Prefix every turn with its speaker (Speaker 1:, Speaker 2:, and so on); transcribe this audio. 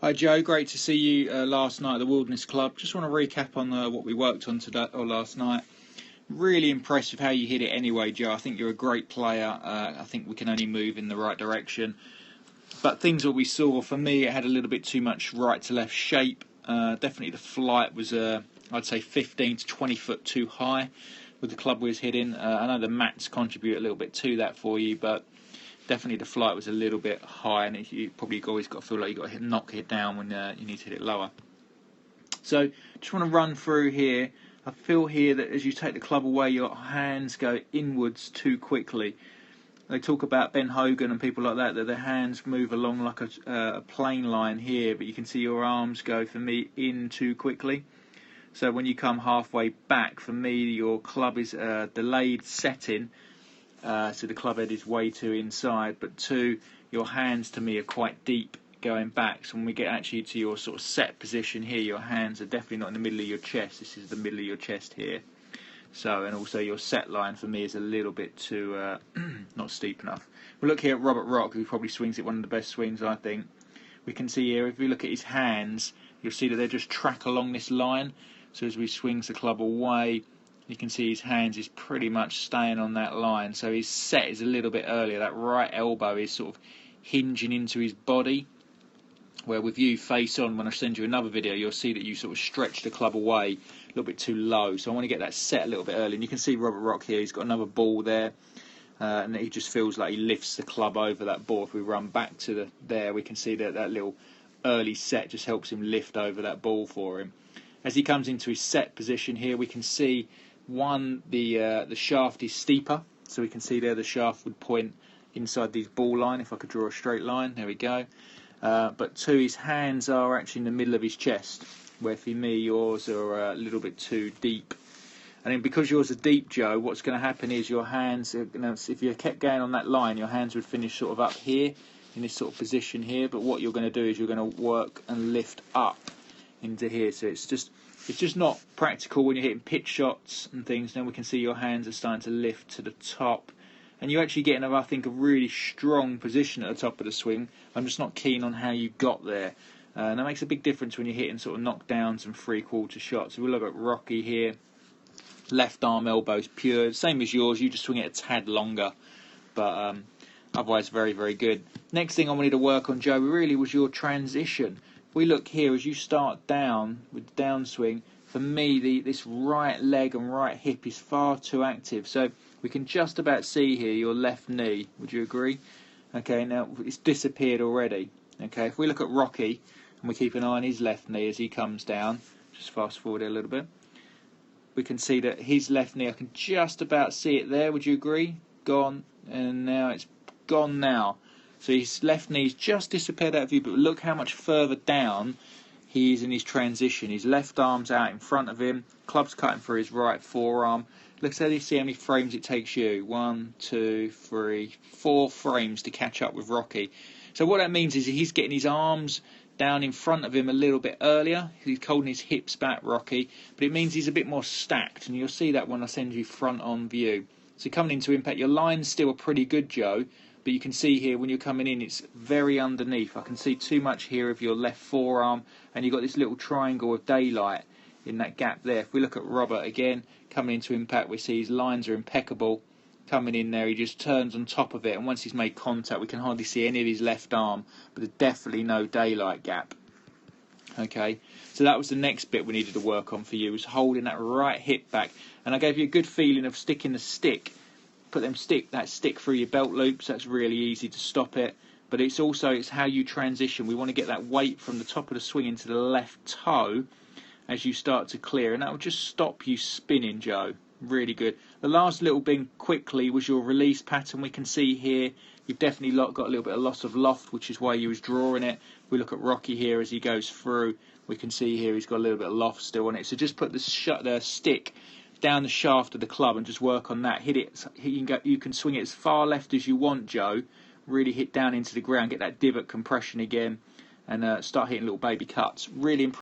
Speaker 1: Hi Joe, great to see you last night at the Wilderness Club. Just want to recap on what we worked on today or last night. Really impressed with how you hit it anyway, Joe. I think you're a great player. I think we can only move in the right direction. But things that we saw, for me, it had a little bit too much right to left shape. Definitely the flight was, I'd say, 15 to 20 foot too high with the club we was hitting. I know the mats contribute a little bit to that for you, but definitely the flight was a little bit high, and you probably always got to feel like you've got to knock it down when you need to hit it lower. So just want to run through here. I feel here that as you take the club away, your hands go inwards too quickly. They talk about Ben Hogan and people like that their hands move along like a plane line here, but you can see your arms go, for me, in too quickly. So when you come halfway back, for me, your club is delayed setting. So the club head is way too inside, but two, your hands to me are quite deep going back. So when we get actually to your sort of set position here, your hands are definitely not in the middle of your chest. This is the middle of your chest here. So, and also your set line for me is a little bit too not steep enough. We'll look here at Robert Rock, who probably swings it one of the best swings, I think. We can see here, if we look at his hands, you'll see that they just track along this line. So as he swings the club away, you can see his hands is pretty much staying on that line. So his set is a little bit earlier. That right elbow is sort of hinging into his body. Where with you face on, when I send you another video, you'll see that you sort of stretch the club away a little bit too low. So I want to get that set a little bit early. And you can see Robert Rock here, he's got another ball there. And he just feels like he lifts the club over that ball. If we run back to there, we can see that that little early set just helps him lift over that ball for him. As he comes into his set position here, we can see the shaft is steeper, so we can see there the shaft would point inside this ball line. If I could draw a straight line, there we go. But two, his hands are actually in the middle of his chest, where for me yours are a little bit too deep. And then because yours are deep, Joe, what's going to happen is your hands, if you kept going on that line, your hands would finish sort of up here, in this sort of position here. But what you're going to do is you're going to work and lift up into here. So it's just not practical when you're hitting pitch shots and things. Then we can see your hands are starting to lift to the top, and you're actually getting, I think, a really strong position at the top of the swing. I'm just not keen on how you got there, and that makes a big difference when you're hitting sort of knockdowns and 3/4 shots. So we'll look at Rocky here. Left arm elbows pure, same as yours. You just swing it a tad longer, but otherwise very, very good. Next thing I wanted to work on, Joe, really was your transition. We look here as you start down with the downswing. For me, this right leg and right hip is far too active. So we can just about see here your left knee. Would you agree? Okay, now it's disappeared already. Okay, if we look at Rocky and we keep an eye on his left knee as he comes down, just fast forward a little bit, we can see that his left knee, I can just about see it there. Would you agree? Gone, and now it's gone now. So his left knee's just disappeared out of view, but look how much further down he is in his transition. His left arm's out in front of him, club's cutting for his right forearm. Let's see how many frames it takes you. 1, 2, 3, 4 frames to catch up with Rocky. So what that means is he's getting his arms down in front of him a little bit earlier. He's holding his hips back, Rocky, but it means he's a bit more stacked, and you'll see that when I send you front on view. So coming into impact, your line's still pretty good, Joe, but you can see here when you're coming in, it's very underneath. I can see too much here of your left forearm, and you've got this little triangle of daylight in that gap there. If we look at Robert again, coming into impact, we see his lines are impeccable. Coming in there, he just turns on top of it, and once he's made contact, we can hardly see any of his left arm, but there's definitely no daylight gap. Okay, so that was the next bit we needed to work on for you, was holding that right hip back, and I gave you a good feeling of sticking the stick. Put that stick through your belt loops. That's really easy to stop it, but it's how you transition. We want to get that weight from the top of the swing into the left toe as you start to clear, and that will just stop you spinning, Joe. Really good. The last little bit quickly was your release pattern. We can see here you've definitely got a little bit of loss of loft, which is why you was drawing it. We look at Rocky here as he goes through. We can see here he's got a little bit of loft still on it. So just put the stick down the shaft of the club and just work on that. Hit it. You can swing it as far left as you want, Joe. Really hit down into the ground, get that divot compression again, and start hitting little baby cuts. Really impressive.